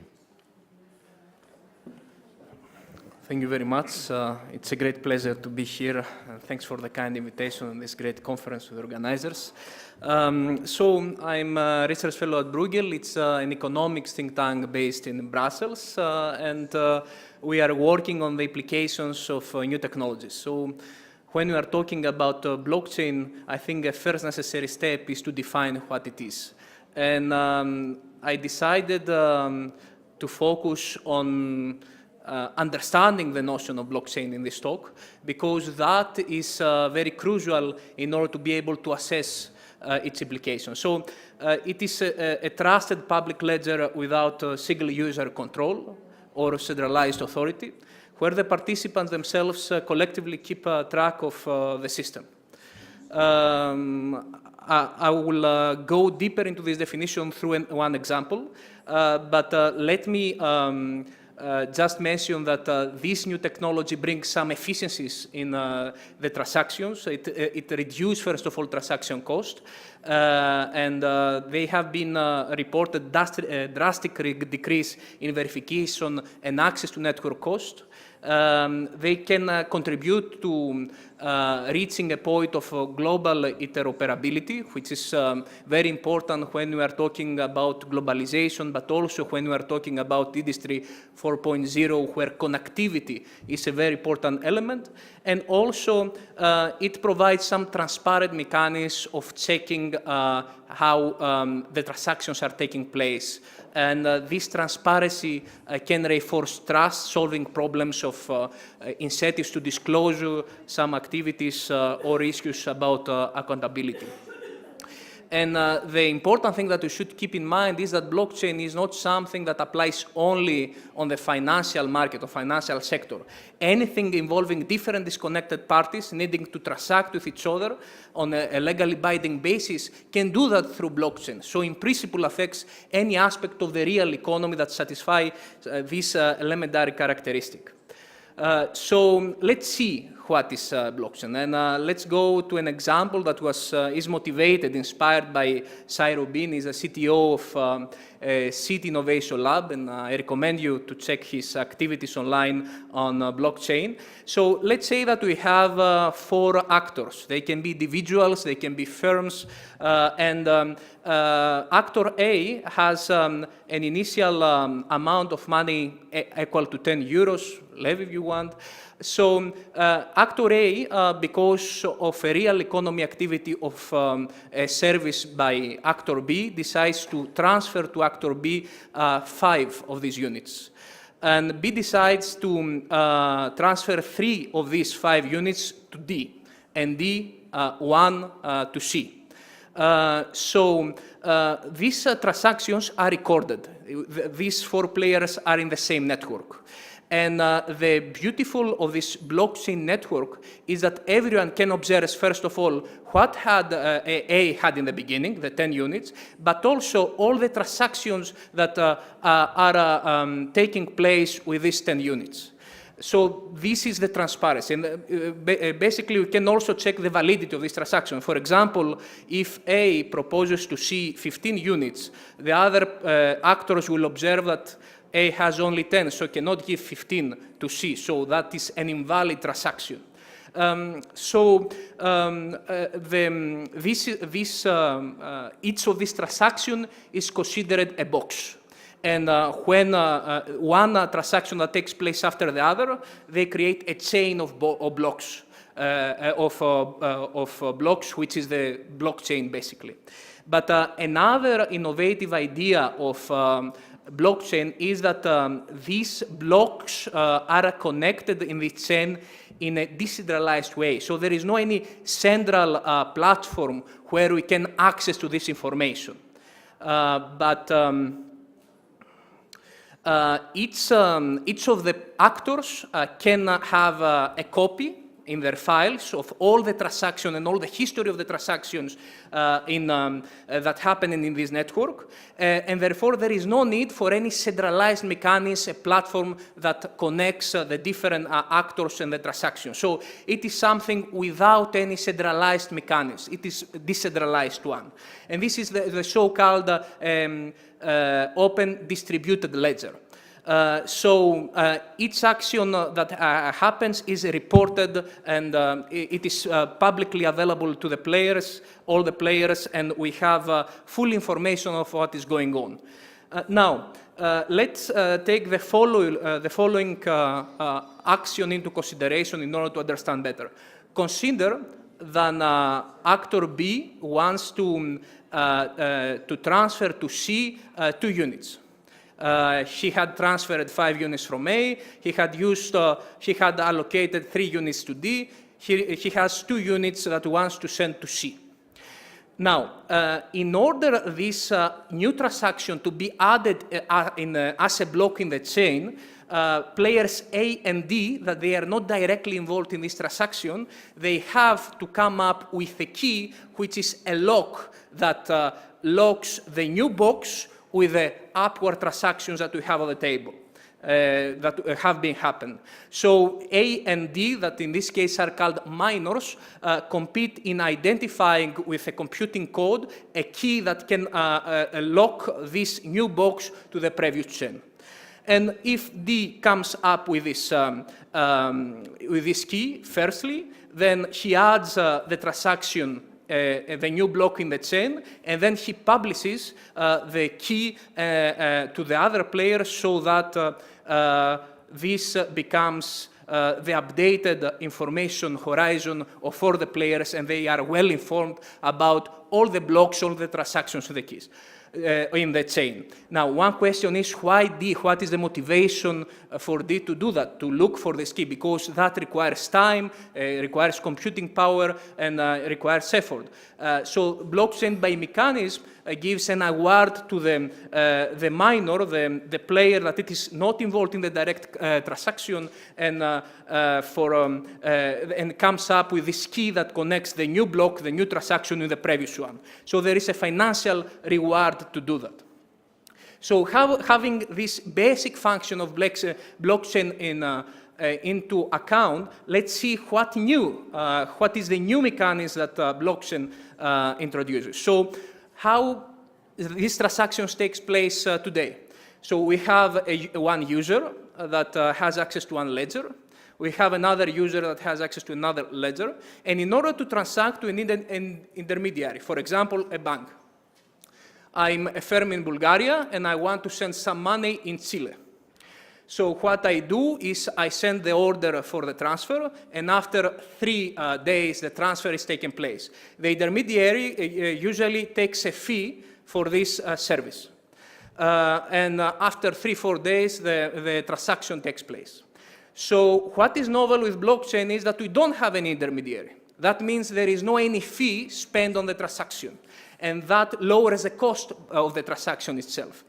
Thank you very much. It's a great pleasure to be here. Thanks for the kind invitation on this great conference with organizers. So I'm a research fellow at Bruegel. It's an economics think tank based in Brussels, and we are working on the implications of new technologies. So when we are talking about blockchain, I think the first necessary step is to define what it is. And I decided to focus on understanding the notion of blockchain in this talk, because that is very crucial in order to be able to assess its implications. So it is a trusted public ledger without single user control or centralized authority, where the participants themselves collectively keep track of the system. I will go deeper into this definition through one example, but let me just mention that this new technology brings some efficiencies in the transactions. It reduces, first of all, transaction cost, and they have been reported drastic decrease in verification and access to network cost. They can contribute to reaching a point of global interoperability, which is very important when we are talking about globalization, but also when we are talking about Industry 4.0, where connectivity is a very important element. And also, it provides some transparent mechanisms of checking how the transactions are taking place. And this transparency can reinforce trust, solving problems of incentives to disclosure some activities or issues about accountability. And the important thing that we should keep in mind is that blockchain is not something that applies only on the financial market or financial sector. Anything involving different disconnected parties needing to transact with each other on a legally binding basis can do that through blockchain. So in principle affects any aspect of the real economy that satisfies this elementary characteristic. So let's see what is blockchain, and let's go to an example that is motivated, inspired by Sairo Bin. He's a CTO of City Innovation Lab, and I recommend you to check his activities online on blockchain. So let's say that we have 4 actors. They can be individuals, they can be firms, and actor A has an initial amount of money equal to 10 euros, levy if you want. So actor A, because of a real economy activity of a service by actor B, decides to transfer to actor B 5 of these units. And B decides to transfer 3 of these 5 units to D, and D 1 to C. So these transactions are recorded. These 4 players are in the same network. And the beautiful of this blockchain network is that everyone can observe, first of all, what had A had in the beginning, the 10 units, but also all the transactions that are taking place with these 10 units. So this is the transparency. And basically, we can also check the validity of this transaction. For example, if A proposes to C 15 units, the other actors will observe that A has only 10, so cannot give 15 to C. So that is an invalid transaction. Each of these transactions is considered a box. And when one transaction that takes place after the other, they create a chain of blocks, blocks, which is the blockchain, basically. But another innovative idea of blockchain is that these blocks are connected in the chain in a decentralized way. So there is no any central platform where we can access to this information. Each of the actors can have a copy in their files of all the transactions and all the history of the transactions that happen in this network. And therefore, there is no need for any centralized mechanism, a platform that connects the different actors and the transactions. So it is something without any centralized mechanism. It is a decentralized one. And this is the so-called open distributed ledger. So each action that happens is reported, and it is publicly available to the players, all the players, and we have full information of what is going on. Now, let's take the following action into consideration in order to understand better. Consider that actor B wants to transfer to C 2 units. He had transferred 5 units from A. He had allocated 3 units to D. He has 2 units that he wants to send to C. Now, in order this new transaction to be added as a block in the chain, players A and D, that they are not directly involved in this transaction, they have to come up with a key, which is a lock that locks the new box with the upward transactions that we have on the table. That have been happened. So A and D, that in this case are called minors, compete in identifying with a computing code a key that can lock this new box to the previous chain. And if D comes up with this key, firstly, then he adds the transaction the new block in the chain, and then he publishes the key to the other player so that this becomes the updated information horizon of all the players, and they are well informed about all the blocks, all the transactions of the keys in the chain. Now, one question is why D? What is the motivation for D to do that, to look for this key? Because that requires time, requires computing power, and requires effort. So blockchain by mechanism gives an award to the minor, the player that it is not involved in the direct transaction, and comes up with this key that connects the new block, the new transaction with the previous one. So there is a financial reward to do that. So having this basic function of blockchain into account, let's see what is the new mechanism that blockchain introduces. So how these transactions takes place today. So we have one user that has access to one ledger. We have another user that has access to another ledger. And in order to transact, we need an intermediary, for example, a bank. I'm a firm in Bulgaria, and I want to send some money in Chile. So what I do is I send the order for the transfer, and after 3 days, the transfer is taking place. The intermediary usually takes a fee for this service. And after 3-4 days, the transaction takes place. So what is novel with blockchain is that we don't have any intermediary. That means there is no any fee spent on the transaction, and that lowers the cost of the transaction itself.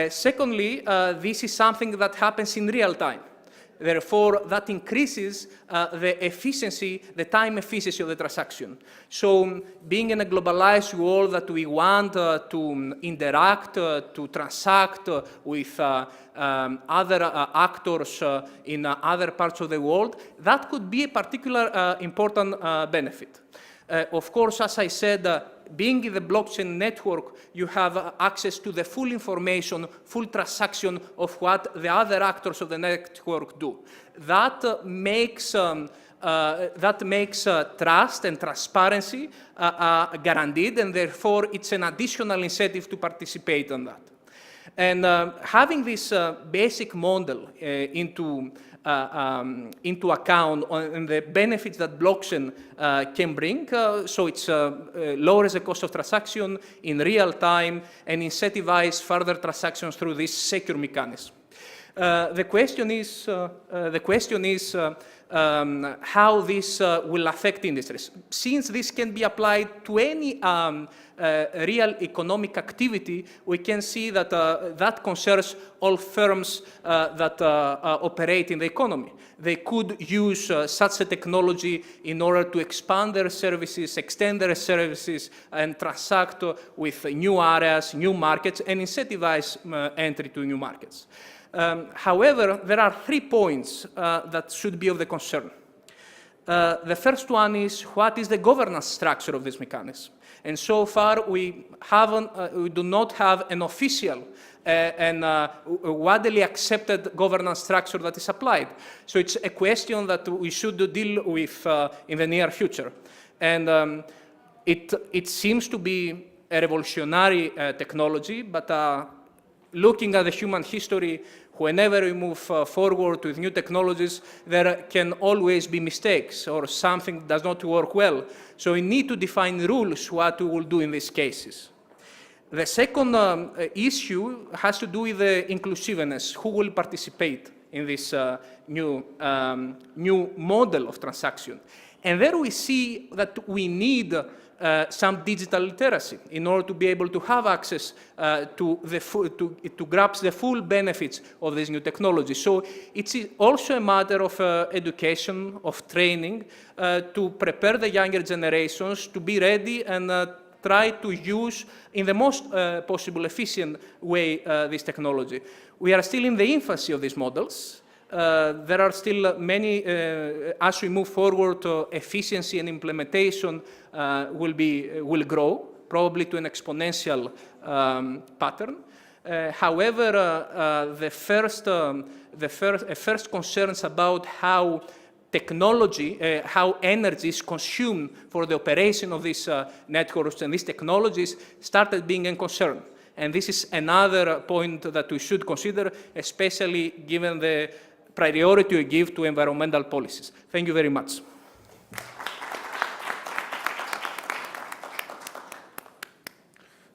Secondly, this is something that happens in real time. Therefore, that increases the efficiency, the time efficiency of the transaction. So being in a globalized world that we want to interact, to transact with other actors in other parts of the world, that could be a particular important benefit. Of course, as I said, being in the blockchain network, you have access to the full information, full transaction of what the other actors of the network do. That makes trust and transparency guaranteed, and therefore it's an additional incentive to participate in that. And having this basic model into account and the benefits that blockchain can bring, so it lowers the cost of transaction in real time and incentivizes further transactions through this secure mechanism. The question is how this will affect industries. Since this can be applied to any real economic activity, we can see that that concerns all firms that operate in the economy. They could use such a technology in order to expand their services, extend their services, and transact with new areas, new markets, and incentivize entry to new markets. However, there are 3 points that should be of the concern. The first one is, what is the governance structure of this mechanism? And so far, we do not have an official and widely accepted governance structure that is applied. So it's a question that we should deal with in the near future. And it seems to be a revolutionary technology, but looking at the human history, whenever we move forward with new technologies, there can always be mistakes or something does not work well. So we need to define rules what we will do in these cases. The second issue has to do with the inclusiveness. Who will participate in this new model of transaction? And there we see that we need some digital literacy in order to be able to have access to grasp the full benefits of this new technology. So it's also a matter of education, of training, to prepare the younger generations to be ready and try to use in the most possible efficient way this technology. We are still in the infancy of these models. There are still many, as we move forward, efficiency and implementation will grow, probably to an exponential pattern. However, first concerns about how technology, how energy is consumed for the operation of these networks and these technologies started being a concern. And this is another point that we should consider, especially given the priority we give to environmental policies. Thank you very much.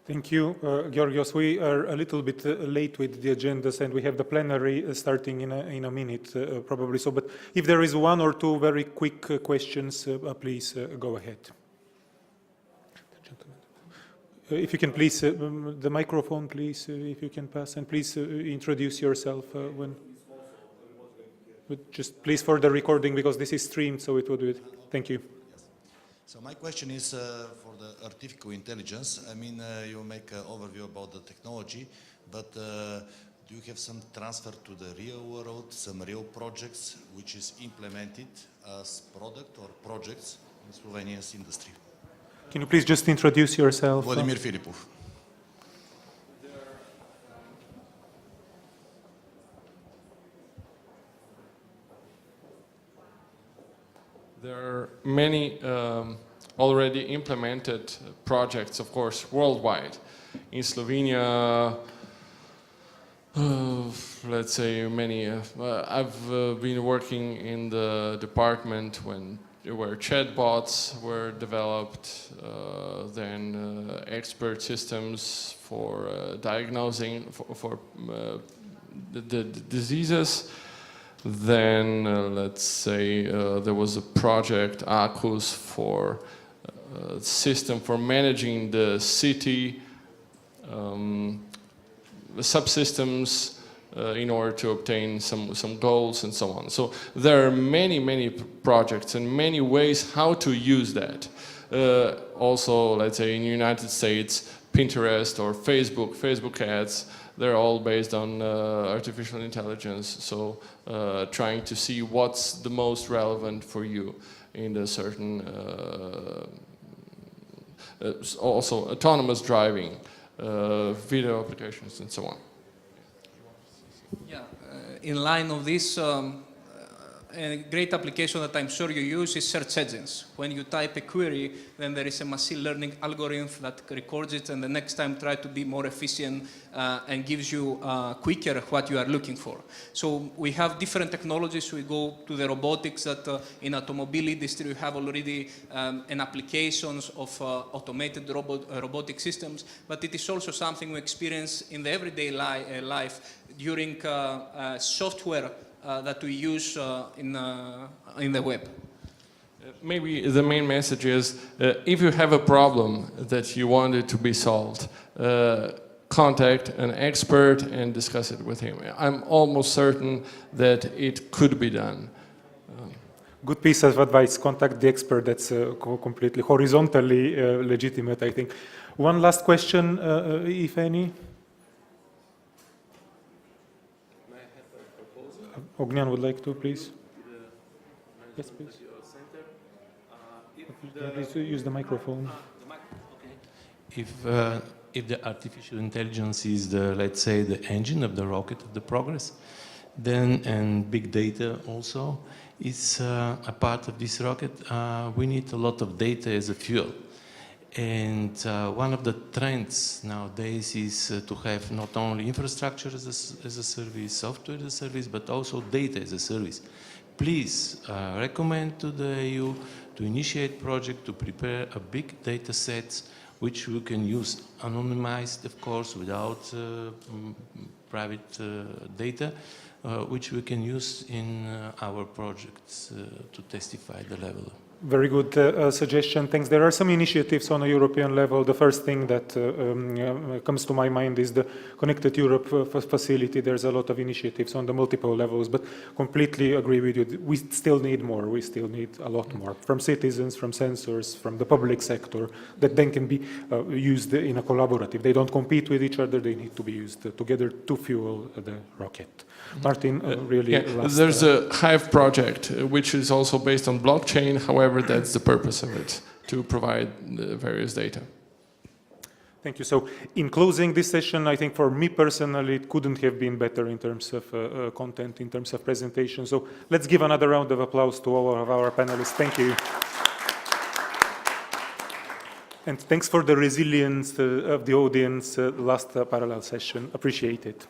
Thank you, Georgios. We are a little bit late with the agendas, and we have the plenary starting in a minute, probably. So, but if there is one or two very quick questions, please go ahead. If you can please, the microphone, please, if you can pass, and please introduce yourself when. But just please for the recording, because this is streamed, so it would be. Thank you. Yes. So my question is for the artificial intelligence. I mean, you make an overview about the technology, but do you have some transfer to the real world, some real projects which is implemented as product or projects in Slovenia's industry? Can you please just introduce yourself? Vladimir Filipov. There are many already implemented projects, of course, worldwide. In Slovenia, let's say many. I've been working in the department where chatbots were developed, then expert systems for diagnosing for the diseases. Then, let's say, there was a project, ACUS, for a system for managing the city, subsystems in order to obtain some goals and so on. So there are many projects and many ways how to use that. Also, let's say in the United States, Pinterest or Facebook ads, they're all based on artificial intelligence, so trying to see what's the most relevant for you in a certain, also autonomous driving, video applications and so on. Yeah, in line of this, a great application that I'm sure you use is search engines. When you type a query, then there is a machine learning algorithm that records it and the next time try to be more efficient and gives you quicker what you are looking for. So we have different technologies. We go to the robotics that in automobile industry we have already an applications of automated robotic systems, but it is also something we experience in the everyday life during software that we use in the web. Maybe the main message is, if you have a problem that you want it to be solved, contact an expert and discuss it with him. I'm almost certain that it could be done. Good piece of advice, contact the expert. That's completely horizontally legitimate, I think. One last question, if any. Ognian would like to, please. Yes, please. Please use the microphone. If the artificial intelligence is the, let's say, the engine of the rocket of the progress, then, and big data also is a part of this rocket, we need a lot of data as a fuel. And one of the trends nowadays is to have not only infrastructure as a service, software as a service, but also data as a service. Please recommend to the EU to initiate project to prepare a big data sets which we can use anonymized, of course, without private data, which we can use in our projects to testify the level. Very good suggestion. Thanks. There are some initiatives on a European level. The first thing that comes to my mind is the Connected Europe facility. There's a lot of initiatives on the multiple levels, but completely agree with you. We still need more. We still need a lot more from citizens, from sensors, from the public sector, that then can be used in a collaborative. They don't compete with each other. They need to be used together to fuel the rocket. Martin, really last, There's a Hive project, which is also based on blockchain. However, that's the purpose of it, to provide the various data. Thank you. So in closing this session, I think for me personally, it couldn't have been better in terms of content, in terms of presentation. So let's give another round of applause to all of our panelists. Thank you. And thanks for the resilience of the audience last parallel session. Appreciate it.